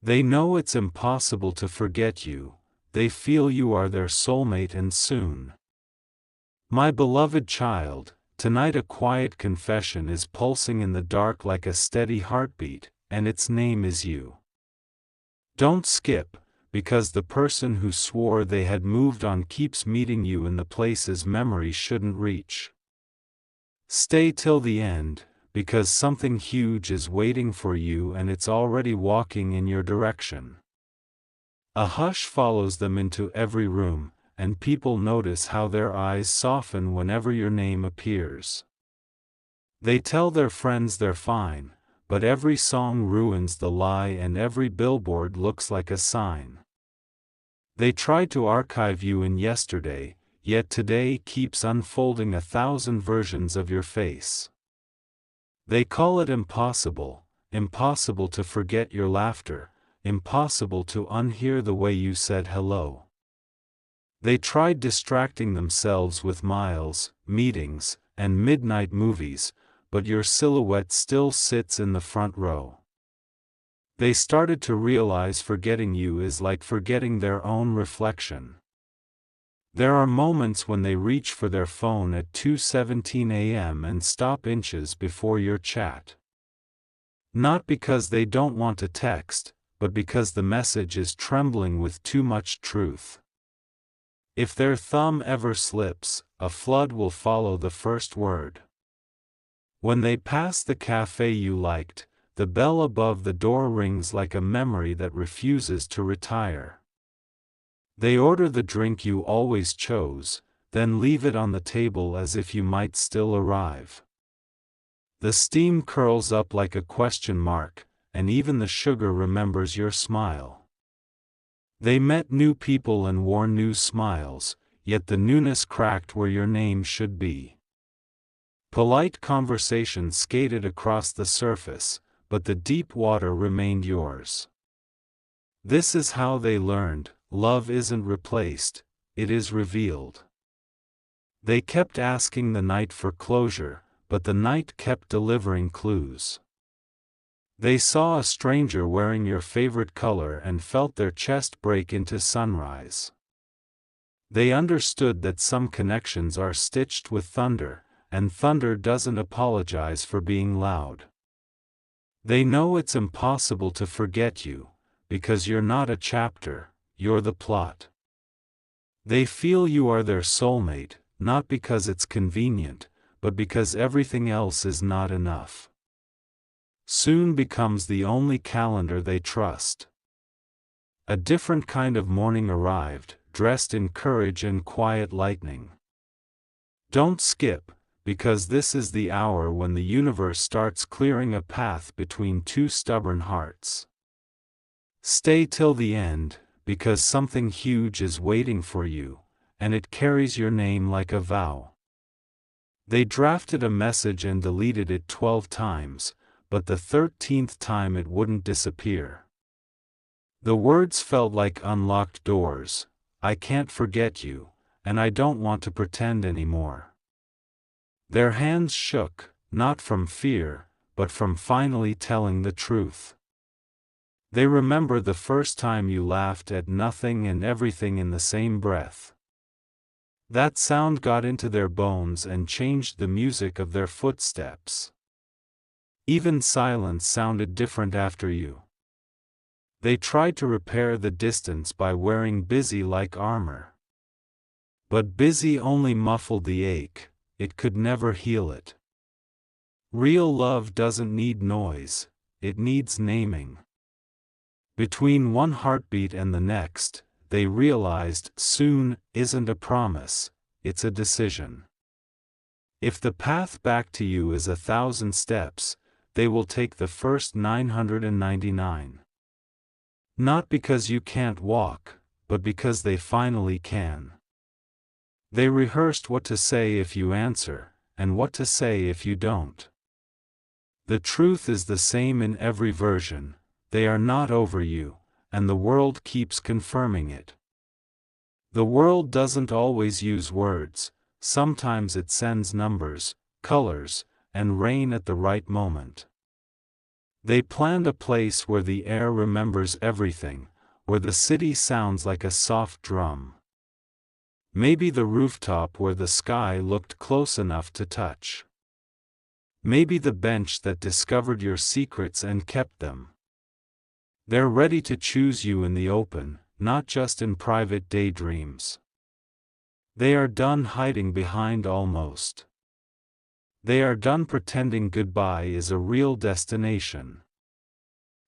They know it's impossible to forget you, they feel you are their soulmate and soon. My beloved child, tonight a quiet confession is pulsing in the dark like a steady heartbeat, and its name is you. Don't skip, because the person who swore they had moved on keeps meeting you in the places memory shouldn't reach. Stay till the end, because something huge is waiting for you and it's already walking in your direction. A hush follows them into every room, and people notice how their eyes soften whenever your name appears. They tell their friends they're fine, but every song ruins the lie and every billboard looks like a sign. They tried to archive you in yesterday, yet today keeps unfolding 1,000 versions of your face. They call it impossible, impossible to forget your laughter, impossible to unhear the way you said hello. They tried distracting themselves with miles, meetings, and midnight movies, but your silhouette still sits in the front row. They started to realize forgetting you is like forgetting their own reflection. There are moments when they reach for their phone at 2:17 a.m. and stop inches before your chat. Not because they don't want to text, but because the message is trembling with too much truth. If their thumb ever slips, a flood will follow the first word. When they pass the cafe you liked, the bell above the door rings like a memory that refuses to retire. They order the drink you always chose, then leave it on the table as if you might still arrive. The steam curls up like a question mark, and even the sugar remembers your smile. They met new people and wore new smiles, yet the newness cracked where your name should be. Polite conversation skated across the surface, but the deep water remained yours. This is how they learned, love isn't replaced, it is revealed. They kept asking the night for closure, but the night kept delivering clues. They saw a stranger wearing your favorite color and felt their chest break into sunrise. They understood that some connections are stitched with thunder, and thunder doesn't apologize for being loud. They know it's impossible to forget you, because you're not a chapter, you're the plot. They feel you are their soulmate, not because it's convenient, but because everything else is not enough. Soon becomes the only calendar they trust. A different kind of morning arrived, dressed in courage and quiet lightning. Don't skip, because this is the hour when the universe starts clearing a path between two stubborn hearts. Stay till the end, because something huge is waiting for you, and it carries your name like a vow. They drafted a message and deleted it 12 times, but the 13th time it wouldn't disappear. The words felt like unlocked doors. I can't forget you, and I don't want to pretend anymore. Their hands shook, not from fear, but from finally telling the truth. They remember the first time you laughed at nothing and everything in the same breath. That sound got into their bones and changed the music of their footsteps. Even silence sounded different after you. They tried to repair the distance by wearing busy like armor. But busy only muffled the ache, it could never heal it. Real love doesn't need noise, it needs naming. Between one heartbeat and the next, they realized soon isn't a promise, it's a decision. If the path back to you is 1,000 steps, they will take the first 999. Not because you can't walk, but because they finally can. They rehearsed what to say if you answer, and what to say if you don't. The truth is the same in every version, they are not over you, and the world keeps confirming it. The world doesn't always use words, sometimes it sends numbers, colors, and rain at the right moment. They planned a place where the air remembers everything, where the city sounds like a soft drum. Maybe the rooftop where the sky looked close enough to touch. Maybe the bench that discovered your secrets and kept them. They're ready to choose you in the open, not just in private daydreams. They are done hiding behind almost. They are done pretending goodbye is a real destination.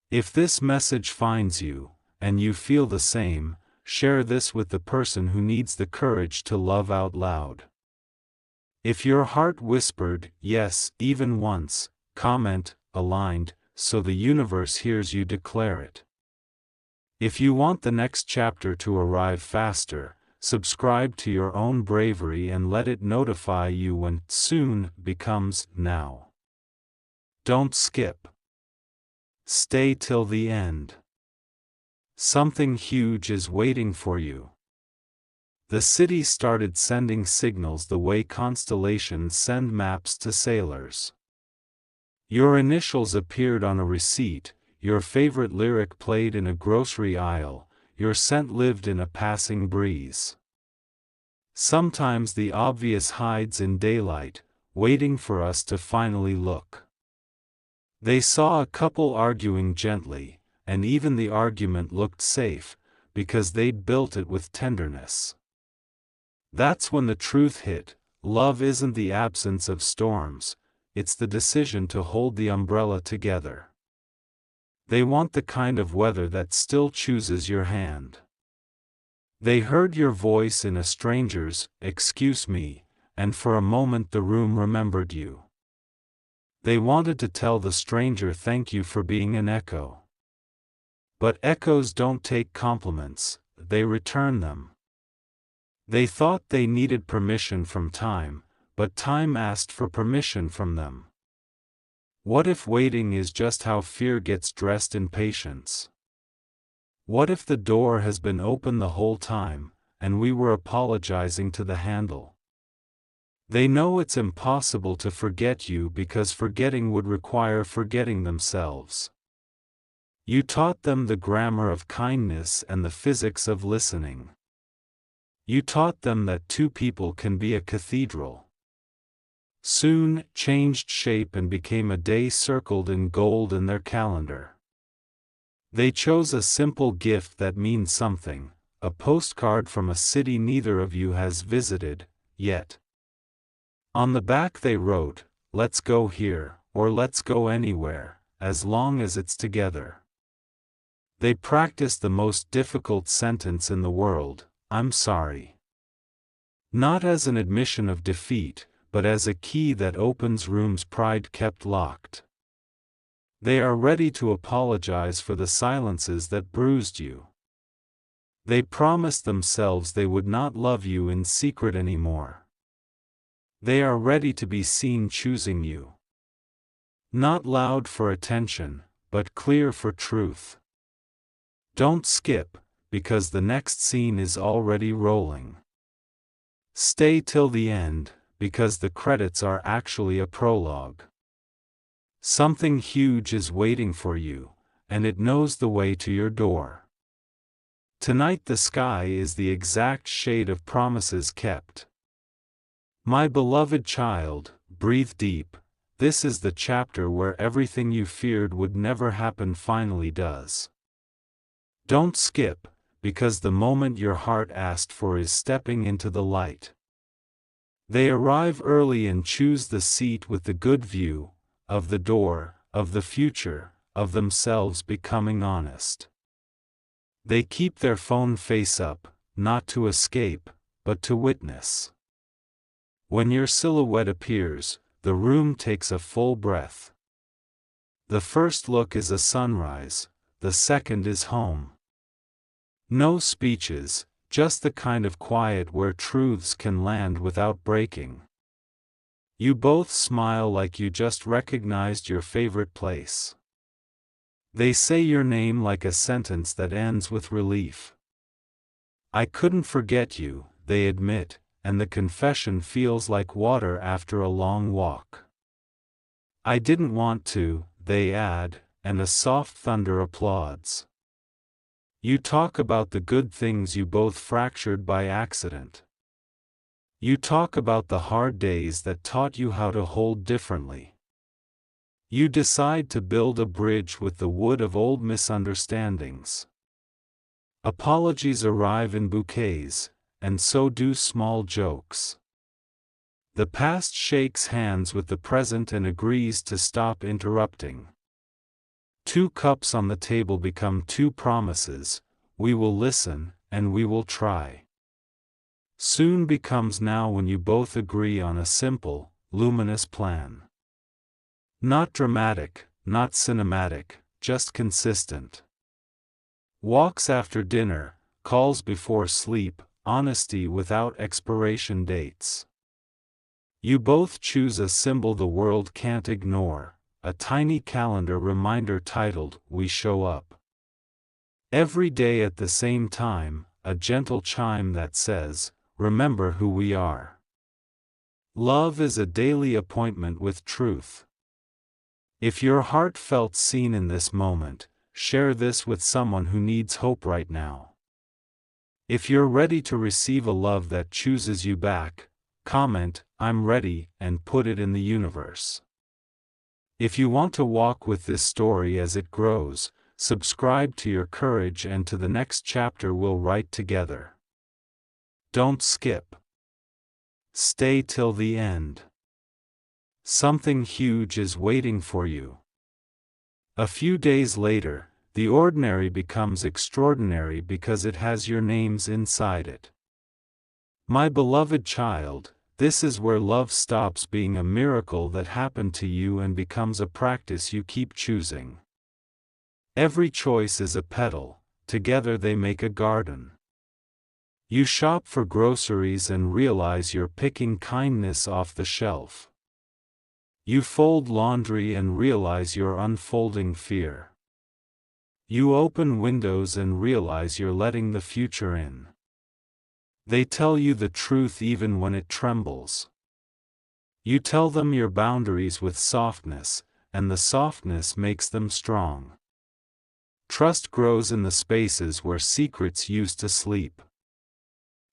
If this message finds you, and you feel the same, share this with the person who needs the courage to love out loud. If your heart whispered, yes, even once, comment, aligned, so the universe hears you declare it. If you want the next chapter to arrive faster, subscribe to your own bravery and let it notify you when soon becomes now. Don't skip. Stay till the end. Something huge is waiting for you. The city started sending signals the way constellations send maps to sailors. Your initials appeared on a receipt, your favorite lyric played in a grocery aisle, your scent lived in a passing breeze. Sometimes the obvious hides in daylight, waiting for us to finally look. They saw a couple arguing gently, and even the argument looked safe, because they'd built it with tenderness. That's when the truth hit: love isn't the absence of storms, it's the decision to hold the umbrella together. They want the kind of weather that still chooses your hand. They heard your voice in a stranger's, "Excuse me," and for a moment the room remembered you. They wanted to tell the stranger thank you for being an echo. But echoes don't take compliments, they return them. They thought they needed permission from time, but time asked for permission from them. What if waiting is just how fear gets dressed in patience? What if the door has been open the whole time, and we were apologizing to the handle? They know it's impossible to forget you because forgetting would require forgetting themselves. You taught them the grammar of kindness and the physics of listening. You taught them that two people can be a cathedral. Soon, changed shape and became a day circled in gold in their calendar. They chose a simple gift that means something, a postcard from a city neither of you has visited, yet. On the back they wrote, "Let's go here," or "Let's go anywhere, as long as it's together." They practiced the most difficult sentence in the world, "I'm sorry." Not as an admission of defeat, but as a key that opens rooms pride kept locked. They are ready to apologize for the silences that bruised you. They promised themselves they would not love you in secret anymore. They are ready to be seen choosing you. Not loud for attention, but clear for truth. Don't skip, because the next scene is already rolling. Stay till the end, because the credits are actually a prologue. Something huge is waiting for you, and it knows the way to your door. Tonight the sky is the exact shade of promises kept. My beloved child, breathe deep. This is the chapter where everything you feared would never happen finally does. Don't skip, because the moment your heart asked for is stepping into the light. They arrive early and choose the seat with the good view, of the door, of the future, of themselves becoming honest. They keep their phone face up, not to escape, but to witness. When your silhouette appears, the room takes a full breath. The first look is a sunrise, the second is home. No speeches, just the kind of quiet where truths can land without breaking. You both smile like you just recognized your favorite place. They say your name like a sentence that ends with relief. I couldn't forget you, they admit, and the confession feels like water after a long walk. I didn't want to, they add, and a soft thunder applauds. You talk about the good things you both fractured by accident. You talk about the hard days that taught you how to hold differently. You decide to build a bridge with the wood of old misunderstandings. Apologies arrive in bouquets, and so do small jokes. The past shakes hands with the present and agrees to stop interrupting. 2 cups on the table become 2 promises: we will listen, and we will try. Soon becomes now when you both agree on a simple, luminous plan. Not dramatic, not cinematic, just consistent. Walks after dinner, calls before sleep, honesty without expiration dates. You both choose a symbol the world can't ignore, a tiny calendar reminder titled, "We Show Up." Every day at the same time, a gentle chime that says, "Remember who we are." Love is a daily appointment with truth. If your heart felt seen in this moment, share this with someone who needs hope right now. If you're ready to receive a love that chooses you back, comment, "I'm ready," and put it in the universe. If you want to walk with this story as it grows, subscribe to your courage and to the next chapter we'll write together. Don't skip. Stay till the end. Something huge is waiting for you. A few days later, the ordinary becomes extraordinary because it has your names inside it. My beloved child, this is where love stops being a miracle that happened to you and becomes a practice you keep choosing. Every choice is a petal, together they make a garden. You shop for groceries and realize you're picking kindness off the shelf. You fold laundry and realize you're unfolding fear. You open windows and realize you're letting the future in. They tell you the truth even when it trembles. You tell them your boundaries with softness, and the softness makes them strong. Trust grows in the spaces where secrets used to sleep.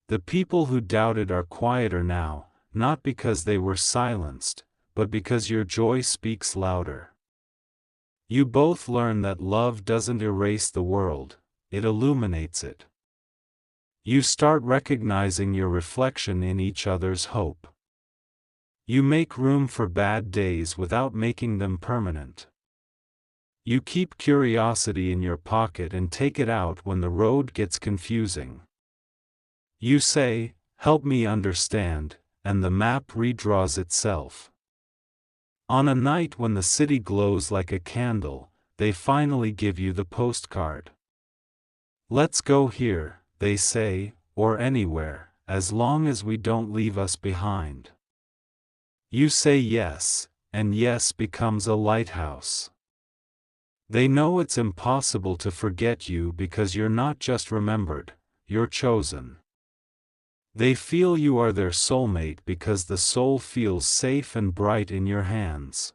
The people who doubted are quieter now, not because they were silenced, but because your joy speaks louder. You both learn that love doesn't erase the world, it illuminates it. You start recognizing your reflection in each other's hope. You make room for bad days without making them permanent. You keep curiosity in your pocket and take it out when the road gets confusing. You say, "Help me understand," and the map redraws itself. On a night when the city glows like a candle, they finally give you the postcard. "Let's go here," they say, "or anywhere, as long as we don't leave us behind." You say yes, and yes becomes a lighthouse. They know it's impossible to forget you because you're not just remembered, you're chosen. They feel you are their soulmate because the soul feels safe and bright in your hands.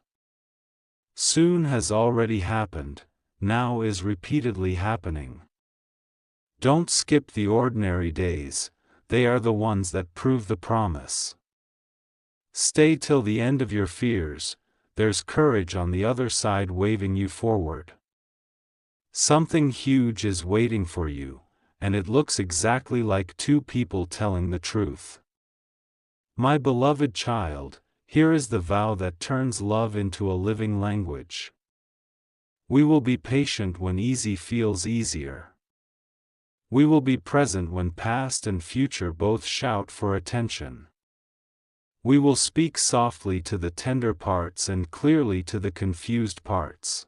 Soon has already happened, now is repeatedly happening. Don't skip the ordinary days, they are the ones that prove the promise. Stay till the end of your fears, there's courage on the other side waving you forward. Something huge is waiting for you, and it looks exactly like 2 people telling the truth. My beloved child, here is the vow that turns love into a living language. We will be patient when easy feels easier. We will be present when past and future both shout for attention. We will speak softly to the tender parts and clearly to the confused parts.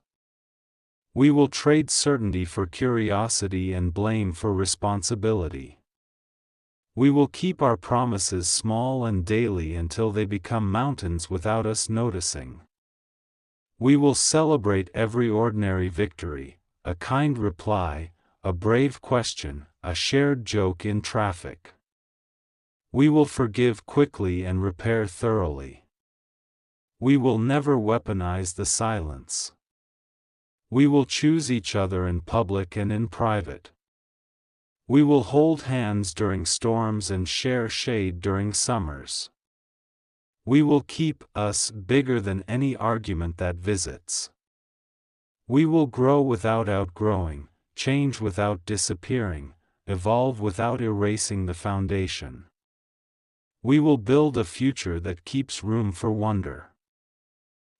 We will trade certainty for curiosity and blame for responsibility. We will keep our promises small and daily until they become mountains without us noticing. We will celebrate every ordinary victory, a kind reply, a brave question, a shared joke in traffic. We will forgive quickly and repair thoroughly. We will never weaponize the silence. We will choose each other in public and in private. We will hold hands during storms and share shade during summers. We will keep us bigger than any argument that visits. We will grow without outgrowing, change without disappearing, evolve without erasing the foundation. We will build a future that keeps room for wonder.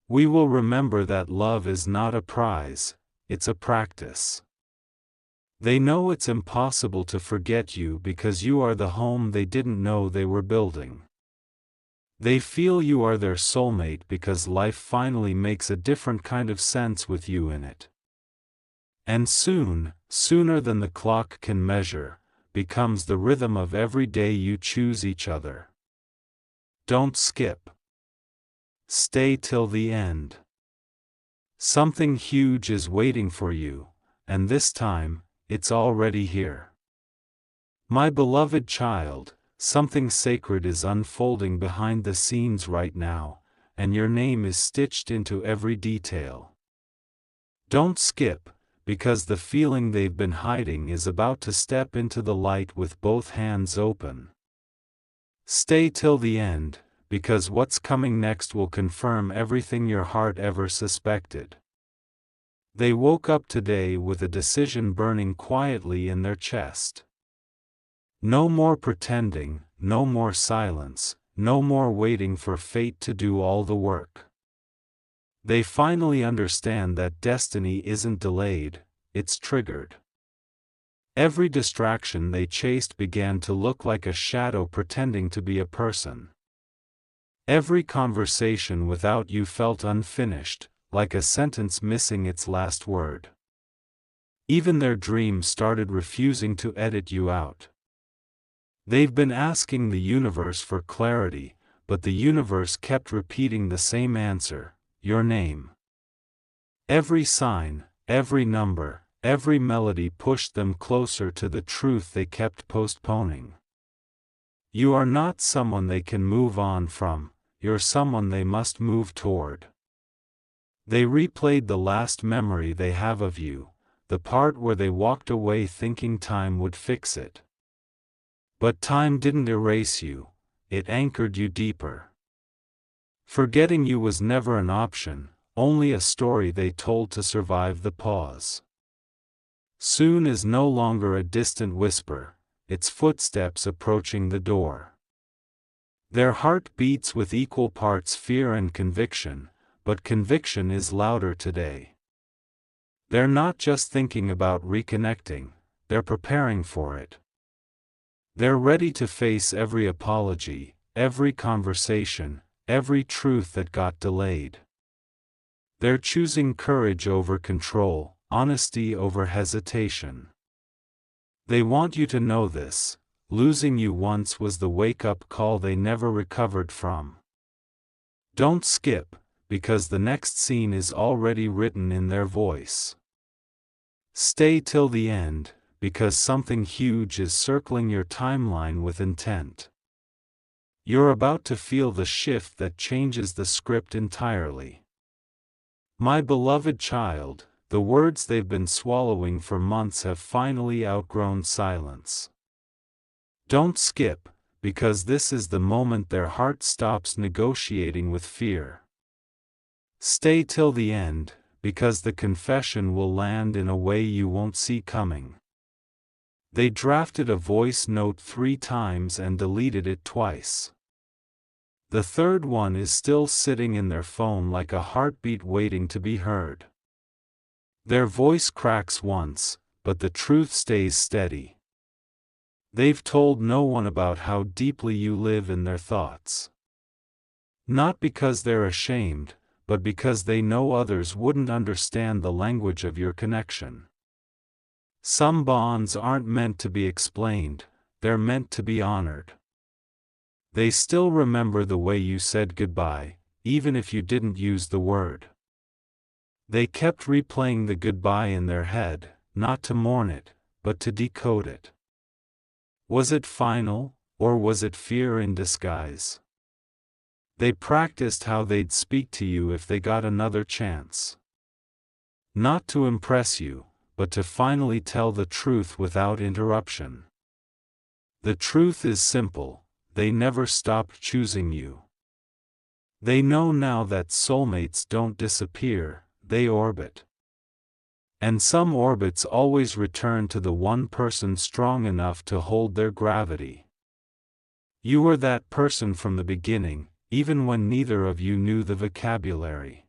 We will remember that love is not a prize, it's a practice. They know it's impossible to forget you because you are the home they didn't know they were building. They feel you are their soulmate because life finally makes a different kind of sense with you in it. And soon, sooner than the clock can measure, becomes the rhythm of every day you choose each other. Don't skip. Stay till the end. Something huge is waiting for you, and this time, it's already here. My beloved child, something sacred is unfolding behind the scenes right now, and your name is stitched into every detail. Don't skip, because the feeling they've been hiding is about to step into the light with both hands open. Stay till the end, because what's coming next will confirm everything your heart ever suspected. They woke up today with a decision burning quietly in their chest. No more pretending, no more silence, no more waiting for fate to do all the work. They finally understand that destiny isn't delayed, it's triggered. Every distraction they chased began to look like a shadow pretending to be a person. Every conversation without you felt unfinished, like a sentence missing its last word. Even their dreams started refusing to edit you out. They've been asking the universe for clarity, but the universe kept repeating the same answer: your name. Every sign, every number, every melody pushed them closer to the truth they kept postponing. You are not someone they can move on from, you're someone they must move toward. They replayed the last memory they have of you, the part where they walked away thinking time would fix it. But time didn't erase you, it anchored you deeper. Forgetting you was never an option, only a story they told to survive the pause. Soon is no longer a distant whisper, its footsteps approaching the door. Their heart beats with equal parts fear and conviction, but conviction is louder today. They're not just thinking about reconnecting, they're preparing for it. They're ready to face every apology, every conversation, every truth that got delayed. They're choosing courage over control, honesty over hesitation. They want you to know this: losing you once was the wake-up call they never recovered from. Don't skip, because the next scene is already written in their voice. Stay till the end, because something huge is circling your timeline with intent. You're about to feel the shift that changes the script entirely. My beloved child, the words they've been swallowing for months have finally outgrown silence. Don't skip, because this is the moment their heart stops negotiating with fear. Stay till the end, because the confession will land in a way you won't see coming. They drafted a voice note 3 times and deleted it twice. The third one is still sitting in their phone like a heartbeat waiting to be heard. Their voice cracks once, but the truth stays steady. They've told no one about how deeply you live in their thoughts. Not because they're ashamed, but because they know others wouldn't understand the language of your connection. Some bonds aren't meant to be explained, they're meant to be honored. They still remember the way you said goodbye, even if you didn't use the word. They kept replaying the goodbye in their head, not to mourn it, but to decode it. Was it final, or was it fear in disguise? They practiced how they'd speak to you if they got another chance. Not to impress you, but to finally tell the truth without interruption. The truth is simple: they never stopped choosing you. They know now that soulmates don't disappear, they orbit. And some orbits always return to the one person strong enough to hold their gravity. You were that person from the beginning, even when neither of you knew the vocabulary.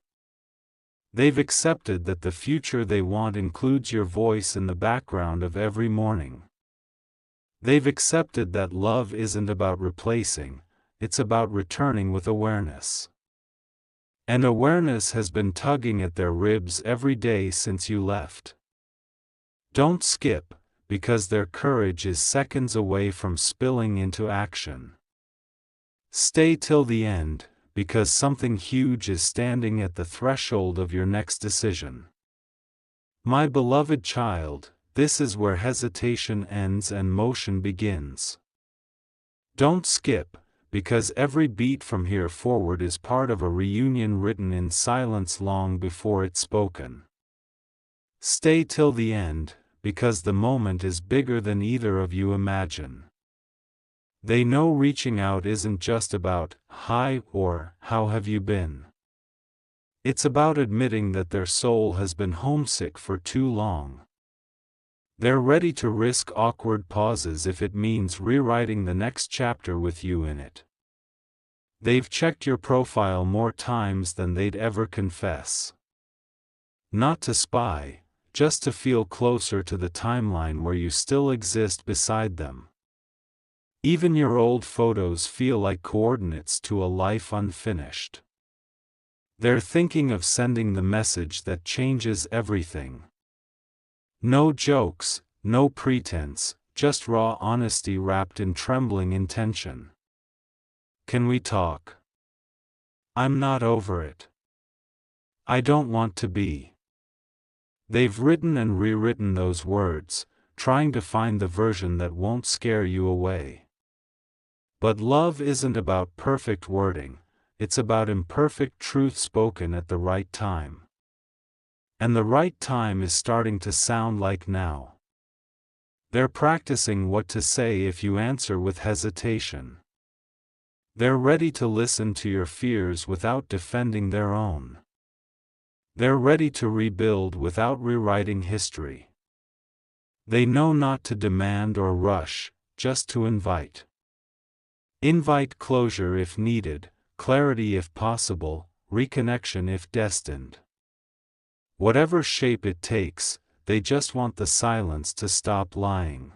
They've accepted that the future they want includes your voice in the background of every morning. They've accepted that love isn't about replacing, it's about returning with awareness. And awareness has been tugging at their ribs every day since you left. Don't skip, because their courage is seconds away from spilling into action. Stay till the end, because something huge is standing at the threshold of your next decision. My beloved child, this is where hesitation ends and motion begins. Don't skip, because every beat from here forward is part of a reunion written in silence long before it's spoken. Stay till the end, because the moment is bigger than either of you imagine. They know reaching out isn't just about, "Hi" or "How have you been?" It's about admitting that their soul has been homesick for too long. They're ready to risk awkward pauses if it means rewriting the next chapter with you in it. They've checked your profile more times than they'd ever confess. Not to spy, just to feel closer to the timeline where you still exist beside them. Even your old photos feel like coordinates to a life unfinished. They're thinking of sending the message that changes everything. No jokes, no pretense, just raw honesty wrapped in trembling intention. Can we talk? I'm not over it. I don't want to be. They've written and rewritten those words, trying to find the version that won't scare you away. But love isn't about perfect wording, it's about imperfect truth spoken at the right time. And the right time is starting to sound like now. They're practicing what to say if you answer with hesitation. They're ready to listen to your fears without defending their own. They're ready to rebuild without rewriting history. They know not to demand or rush, just to invite. Invite closure if needed, clarity if possible, reconnection if destined. Whatever shape it takes, they just want the silence to stop lying.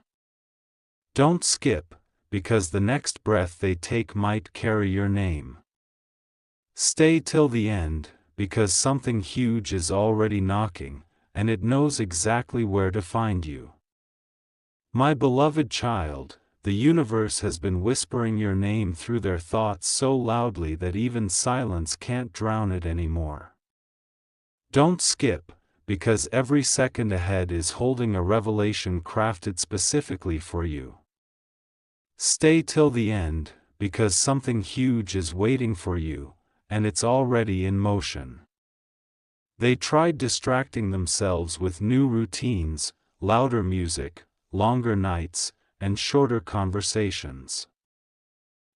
Don't skip, because the next breath they take might carry your name. Stay till the end, because something huge is already knocking, and it knows exactly where to find you. My beloved child, the universe has been whispering your name through their thoughts so loudly that even silence can't drown it anymore. Don't skip, because every second ahead is holding a revelation crafted specifically for you. Stay till the end, because something huge is waiting for you, and it's already in motion. They tried distracting themselves with new routines, louder music, longer nights, and shorter conversations.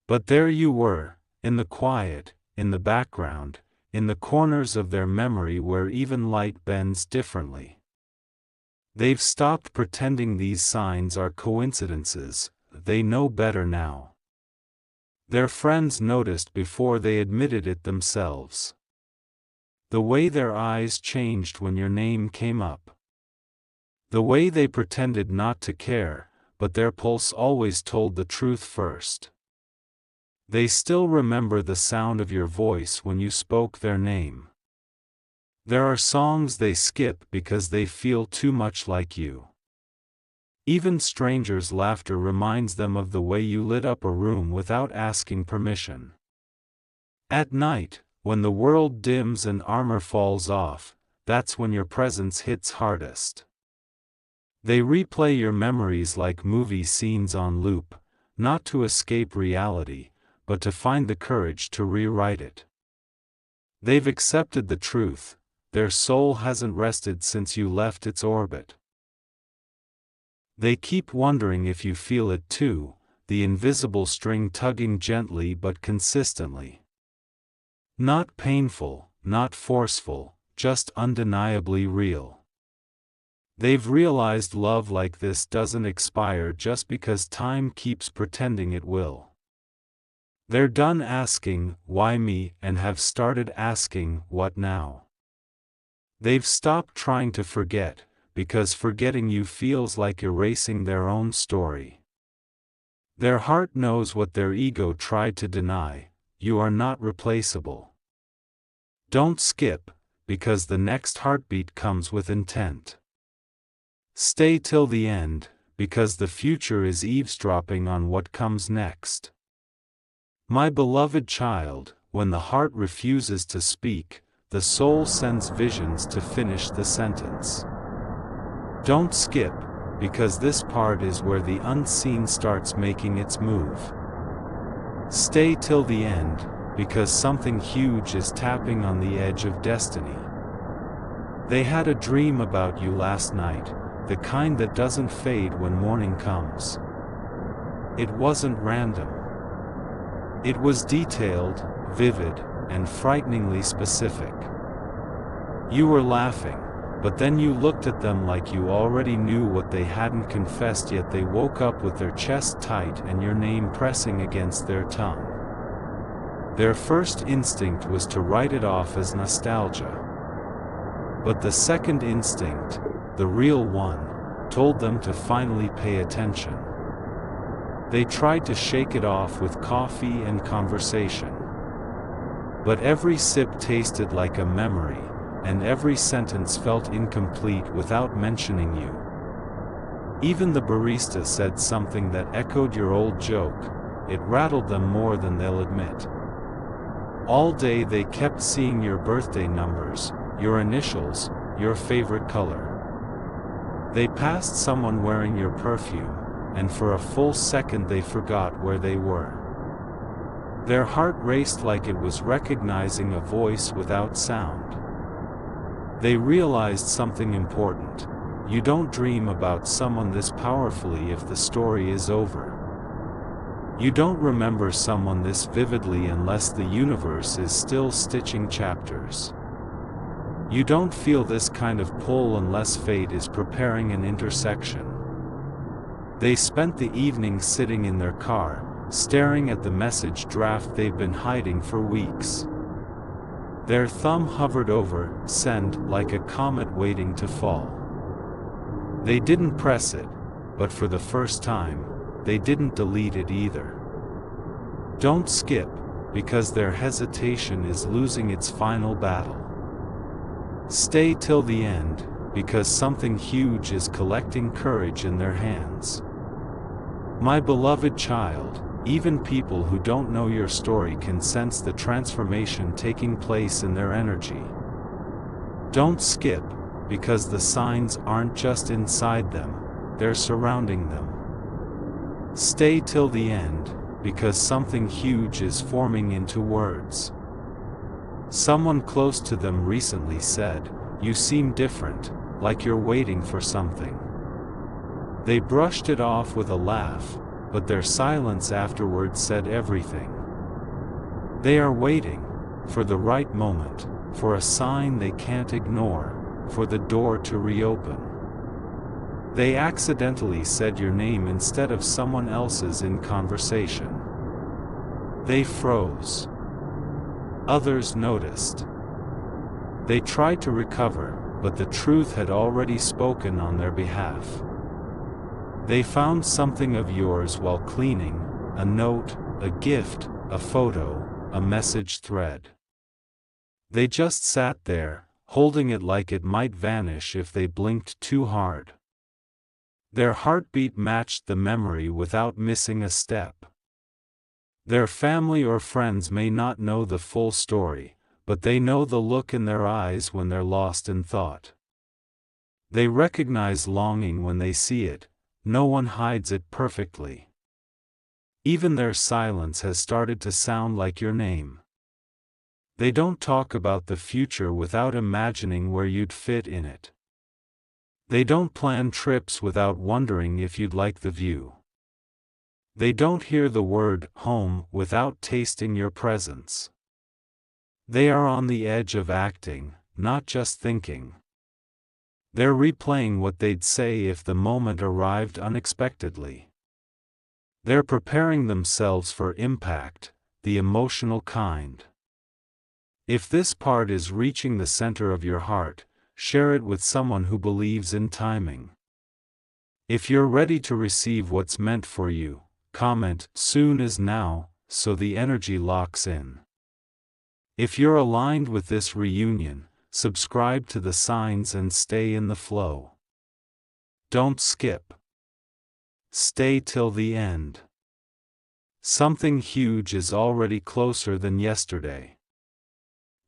But there you were, in the quiet, in the background, in the corners of their memory where even light bends differently. They've stopped pretending these signs are coincidences, they know better now. Their friends noticed before they admitted it themselves. The way their eyes changed when your name came up. The way they pretended not to care, but their pulse always told the truth first. They still remember the sound of your voice when you spoke their name. There are songs they skip because they feel too much like you. Even strangers' laughter reminds them of the way you lit up a room without asking permission. At night, when the world dims and armor falls off, that's when your presence hits hardest. They replay your memories like movie scenes on loop, not to escape reality, but to find the courage to rewrite it. They've accepted the truth: their soul hasn't rested since you left its orbit. They keep wondering if you feel it too, the invisible string tugging gently but consistently. Not painful, not forceful, just undeniably real. They've realized love like this doesn't expire just because time keeps pretending it will. They're done asking, "Why me?" and have started asking, "What now?" They've stopped trying to forget, because forgetting you feels like erasing their own story. Their heart knows what their ego tried to deny: you are not replaceable. Don't skip, because the next heartbeat comes with intent. Stay till the end, because the future is eavesdropping on what comes next. My beloved child, when the heart refuses to speak, the soul sends visions to finish the sentence. Don't skip, because this part is where the unseen starts making its move. Stay till the end, because something huge is tapping on the edge of destiny. They had a dream about you last night, the kind that doesn't fade when morning comes. It wasn't random. It was detailed, vivid, and frighteningly specific. You were laughing, but then you looked at them like you already knew what they hadn't confessed, yet they woke up with their chest tight and your name pressing against their tongue. Their first instinct was to write it off as nostalgia. But the second instinct, the real one, told them to finally pay attention. They tried to shake it off with coffee and conversation. But every sip tasted like a memory, and every sentence felt incomplete without mentioning you. Even the barista said something that echoed your old joke. It rattled them more than they'll admit. All day they kept seeing your birthday numbers, your initials, your favorite color. They passed someone wearing your perfume, and for a full second they forgot where they were. Their heart raced like it was recognizing a voice without sound. They realized something important: you don't dream about someone this powerfully if the story is over. You don't remember someone this vividly unless the universe is still stitching chapters. You don't feel this kind of pull unless fate is preparing an intersection. They spent the evening sitting in their car, staring at the message draft they've been hiding for weeks. Their thumb hovered over send like a comet waiting to fall. They didn't press it, but for the first time, they didn't delete it either. Don't skip, because their hesitation is losing its final battle. Stay till the end, because something huge is collecting courage in their hands. My beloved child, even people who don't know your story can sense the transformation taking place in their energy. Don't skip, because the signs aren't just inside them, they're surrounding them. Stay till the end, because something huge is forming into words. Someone close to them recently said, "You seem different, like you're waiting for something." They brushed it off with a laugh, but their silence afterwards said everything. They are waiting, for the right moment, for a sign they can't ignore, for the door to reopen. They accidentally said your name instead of someone else's in conversation. They froze. Others noticed. They tried to recover, but the truth had already spoken on their behalf. They found something of yours while cleaning, a note, a gift, a photo, a message thread. They just sat there, holding it like it might vanish if they blinked too hard. Their heartbeat matched the memory without missing a step. Their family or friends may not know the full story, but they know the look in their eyes when they're lost in thought. They recognize longing when they see it. No one hides it perfectly. Even their silence has started to sound like your name. They don't talk about the future without imagining where you'd fit in it. They don't plan trips without wondering if you'd like the view. They don't hear the word home without tasting your presence. They are on the edge of acting, not just thinking. They're replaying what they'd say if the moment arrived unexpectedly. They're preparing themselves for impact, the emotional kind. If this part is reaching the center of your heart, share it with someone who believes in timing. If you're ready to receive what's meant for you, comment "Soon is now," so the energy locks in. If you're aligned with this reunion, subscribe to the signs and stay in the flow. Don't skip. Stay till the end. Something huge is already closer than yesterday.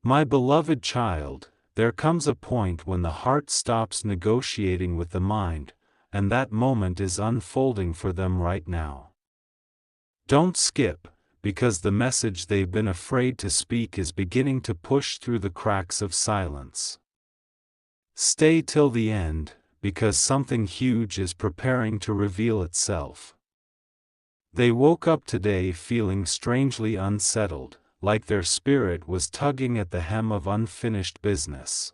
My beloved child, there comes a point when the heart stops negotiating with the mind, and that moment is unfolding for them right now. Don't skip, because the message they've been afraid to speak is beginning to push through the cracks of silence. Stay till the end, because something huge is preparing to reveal itself. They woke up today feeling strangely unsettled, like their spirit was tugging at the hem of unfinished business.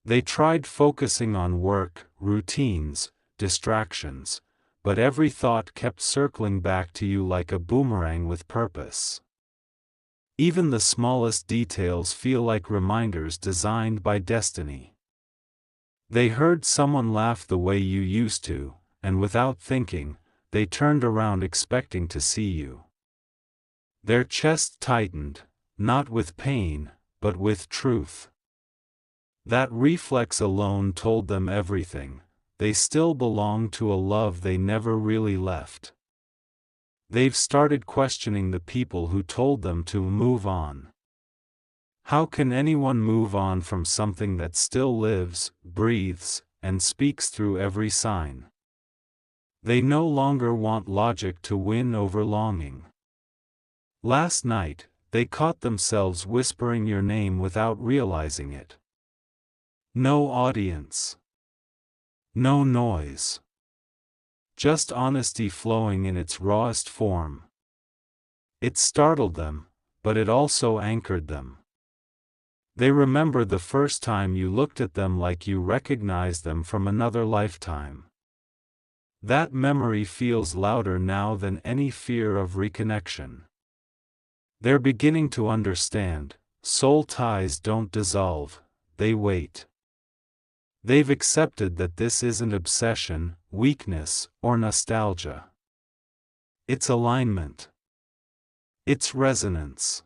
They tried focusing on work, routines, distractions, but every thought kept circling back to you like a boomerang with purpose. Even the smallest details feel like reminders designed by destiny. They heard someone laugh the way you used to, and without thinking, they turned around expecting to see you. Their chest tightened, not with pain, but with truth. That reflex alone told them everything. They still belong to a love they never really left. They've started questioning the people who told them to move on. How can anyone move on from something that still lives, breathes, and speaks through every sign? They no longer want logic to win over longing. Last night, they caught themselves whispering your name without realizing it. No audience. No noise. Just honesty flowing in its rawest form. It startled them, but it also anchored them. They remember the first time you looked at them like you recognized them from another lifetime. That memory feels louder now than any fear of reconnection. They're beginning to understand, soul ties don't dissolve, they wait. They've accepted that this isn't obsession, weakness, or nostalgia. It's alignment. It's resonance.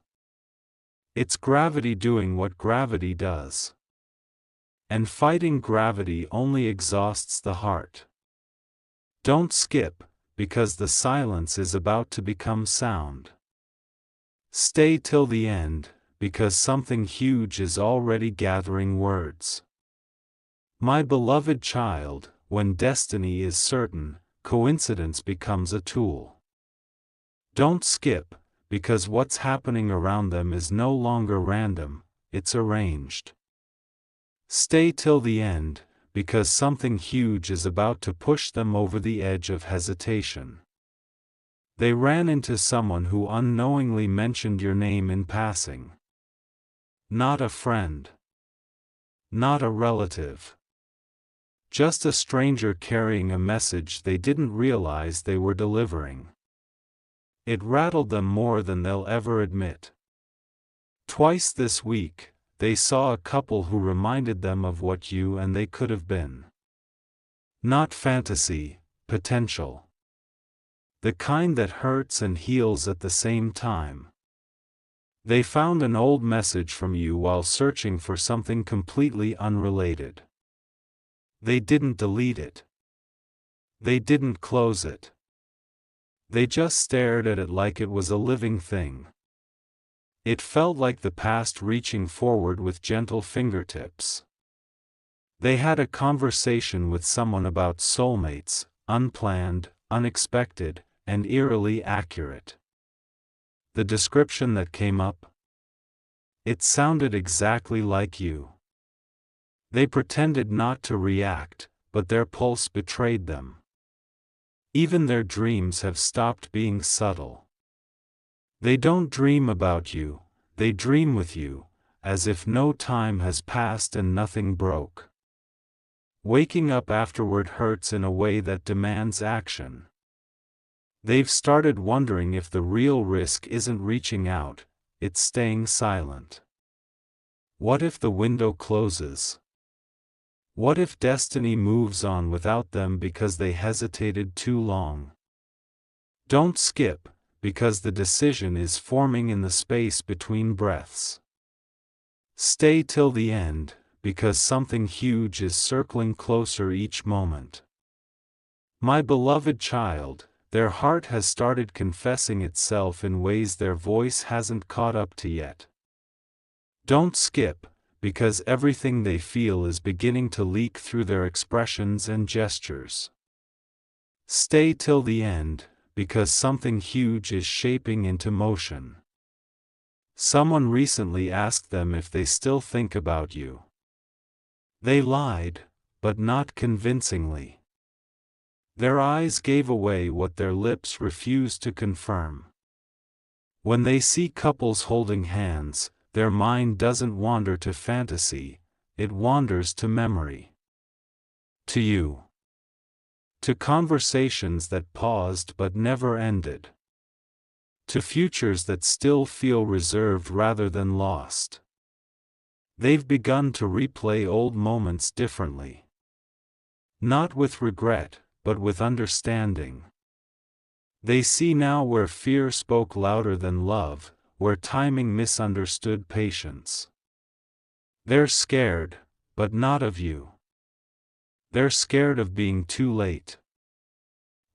It's gravity doing what gravity does. And fighting gravity only exhausts the heart. Don't skip, because the silence is about to become sound. Stay till the end, because something huge is already gathering words. My beloved child, when destiny is certain, coincidence becomes a tool. Don't skip, because what's happening around them is no longer random, it's arranged. Stay till the end, because something huge is about to push them over the edge of hesitation. They ran into someone who unknowingly mentioned your name in passing. Not a friend. Not a relative. Just a stranger carrying a message they didn't realize they were delivering. It rattled them more than they'll ever admit. Twice this week, they saw a couple who reminded them of what you and they could have been. Not fantasy, potential. The kind that hurts and heals at the same time. They found an old message from you while searching for something completely unrelated. They didn't delete it. They didn't close it. They just stared at it like it was a living thing. It felt like the past reaching forward with gentle fingertips. They had a conversation with someone about soulmates, unplanned, unexpected, and eerily accurate. The description that came up? It sounded exactly like you. They pretended not to react, but their pulse betrayed them. Even their dreams have stopped being subtle. They don't dream about you, they dream with you, as if no time has passed and nothing broke. Waking up afterward hurts in a way that demands action. They've started wondering if the real risk isn't reaching out, it's staying silent. What if the window closes? What if destiny moves on without them because they hesitated too long? Don't skip, because the decision is forming in the space between breaths. Stay till the end, because something huge is circling closer each moment. My beloved child, their heart has started confessing itself in ways their voice hasn't caught up to yet. Don't skip, because everything they feel is beginning to leak through their expressions and gestures. Stay till the end, because something huge is shaping into motion. Someone recently asked them if they still think about you. They lied, but not convincingly. Their eyes gave away what their lips refused to confirm. When they see couples holding hands, their mind doesn't wander to fantasy, it wanders to memory. To you. To conversations that paused but never ended. To futures that still feel reserved rather than lost. They've begun to replay old moments differently. Not with regret, but with understanding. They see now where fear spoke louder than love, where timing misunderstood patience. They're scared, but not of you. They're scared of being too late.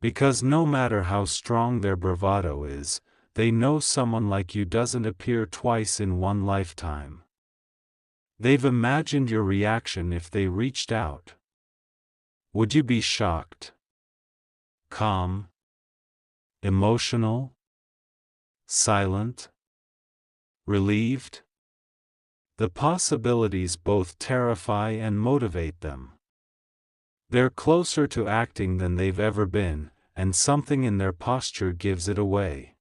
Because no matter how strong their bravado is, they know someone like you doesn't appear twice in one lifetime. They've imagined your reaction if they reached out. Would you be shocked? Calm? Emotional? Silent? Relieved? The possibilities both terrify and motivate them. They're closer to acting than they've ever been, and something in their posture gives it away.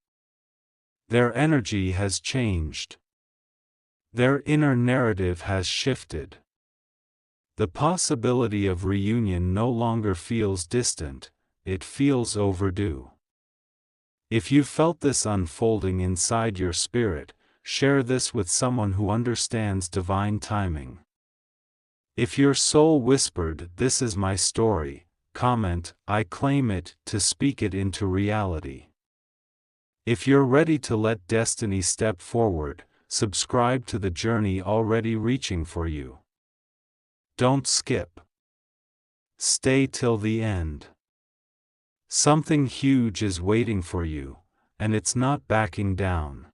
Their energy has changed. Their inner narrative has shifted. The possibility of reunion no longer feels distant, it feels overdue. If you felt this unfolding inside your spirit, share this with someone who understands divine timing. If your soul whispered, "This is my story," comment, "I claim it," to speak it into reality. If you're ready to let destiny step forward, subscribe to the journey already reaching for you. Don't skip. Stay till the end. Something huge is waiting for you, and it's not backing down.